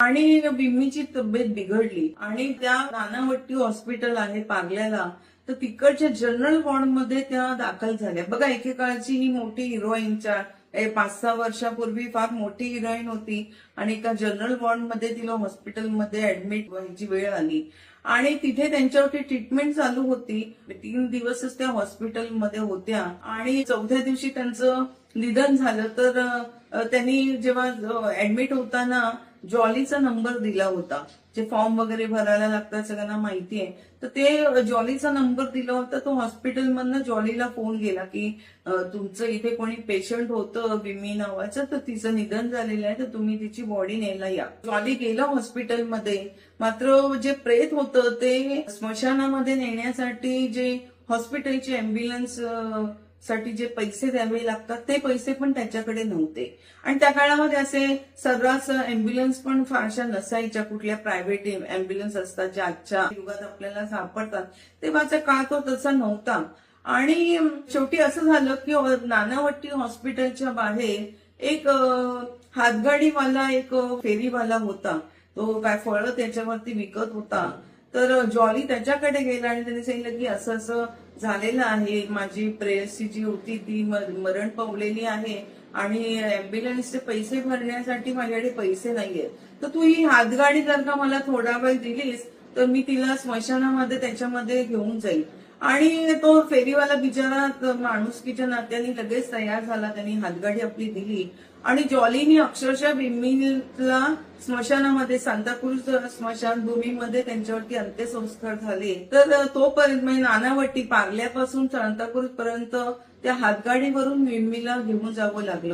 आणि बिम्मीची तब्येत बिघडली आणि त्या नानावट्टी हॉस्पिटल आहे पार्ल्याला, तर तिकडच्या जनरल वॉर्डमध्ये त्या दाखल झाल्या. बघा, एकेकाळची ही मोठी हिरोईनच्या 5-6 वर्षापूर्वी फार मोठी हिरोईन होती आणि एका जनरल वॉर्डमध्ये तिला हॉस्पिटलमध्ये ऍडमिट व्हायची वेळ आली आणि तिथे त्यांच्यावरती ट्रीटमेंट चालू होती. 3 दिवसच त्या हॉस्पिटलमध्ये होत्या आणि 4थ्या दिवशी त्यांचं निधन झालं. तर त्यांनी जेव्हा ऍडमिट होताना जॉलीचा नंबर दिला होता. जे फॉर्म वगैरे भरायला लागतात सगळ्यांना माहिती आहे. तर ते जॉलीचा नंबर दिला होता. तो हॉस्पिटलमधनं जॉलीला फोन गेला की तुमचं इथे कोणी पेशंट होतं बिम्मी नावाचं, तर तिचं निधन झालेलं आहे, तर तुम्ही तिची बॉडी न्यायला या. जॉली गेला हॉस्पिटलमध्ये. मात्र जे प्रेत होतं ते स्मशानामध्ये नेण्यासाठी जे हॉस्पिटलची अँब्युलन्स साठी जे पैसे द्यावे लागतात ते पैसे पण त्याच्याकडे नव्हते. आणि त्या काळामध्ये असे सर्रास अँब्युलन्स पण फारशा नसायच्या. कुठल्या प्रायव्हेट अँब्युलन्स असतात ज्या आजच्या युगात आपल्याला सापडतात, तेव्हाचा काळ तो तसा नव्हता. आणि शेवटी असं झालं की नानावट्टी हॉस्पिटलच्या बाहेर एक हातगाडीवाला, एक फेरीवाला होता. तो काय फळं त्याच्यावरती विकत होता. तर जॉली त्याच्याकडे गेला आणि त्याने सांगितलं की असं असं झालेलं आहे, माझी प्रेयसी जी होती ती मरण पावलेली आहे आणि अँब्युलन्सचे पैसे भरण्यासाठी माझ्याकडे पैसे नाहीये, तर तू ही हातगाडी जर का मला थोडा वेळ दिलीस तर मी तिला स्मशानामध्ये त्याच्यामध्ये घेऊन जाईल. आणि तो फेरीवाला बिचारा माणुसकीच्या नात्याने लगेच तयार झाला. त्यांनी हातगाडी आपली दिली आणि जॉलीनी अक्षरशः बिम्मीला स्मशानामध्ये, सांताक्रूज स्मशानभूमीमध्ये त्यांच्यावरती अंत्यसंस्कार झाले. तर तोपर्यंत म्हणजे नानावट्टी पार्ल्यापासून सांताक्रूज पर्यंत त्या हातगाडीवरून बिम्मीला घेऊन जावं लागलं.